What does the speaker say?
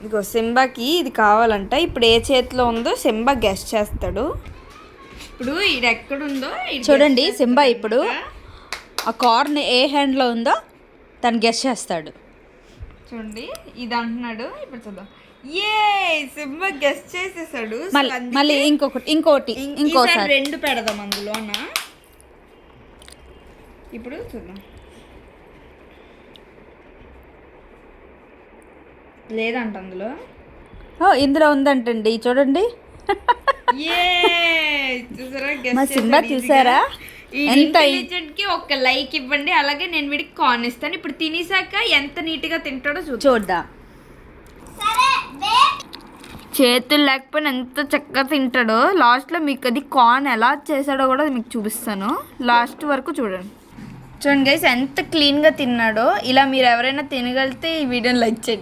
ఇగో సింబాకి ఇది కావాలంట. ఇప్పుడు ఏ చేతిలో ఉందో సింబా గెస్ చేస్తాడు. ఇప్పుడు ఇది ఎక్కడుందో చూడండి, సింబా ఇప్పుడు ఆ కార్న్ ఏ హ్యాండ్లో ఉందో తను గెస్ చేస్తాడు. చూడండి, ఇది అంటున్నాడు. ఇప్పుడు చూద్దాం. ఏ సింబా గెస్ చేసేసాడు. మళ్ళీ ఇంకోసారి 2 పెడదాం అందులోన. ఇప్పుడు చూద్దాం. లేదంట అందులో. ఇందులో ఉందంటండి, చూడండి. మా సింబా చూసారా ఎంత కి ఒక లైక్ ఇవ్వండి. అలాగే నేను వీడికి కార్న్ ఇస్తాను. ఇప్పుడు తినేసాక ఎంత నీట్ గా తింటాడో చూద్దాం. చేతులు లేకపోయినా ఎంత చక్కగా తింటాడో. లాస్ట్లో మీకు అది కార్న్ ఎలా చేశాడో కూడా మీకు చూపిస్తాను. లాస్ట్ వరకు చూడండి. చూడండి గైస్, ఎంత క్లీన్గా తిన్నాడో. ఇలా మీరు ఎవరైనా తినగలిగితే ఈ వీడియోని లైక్ చేయండి.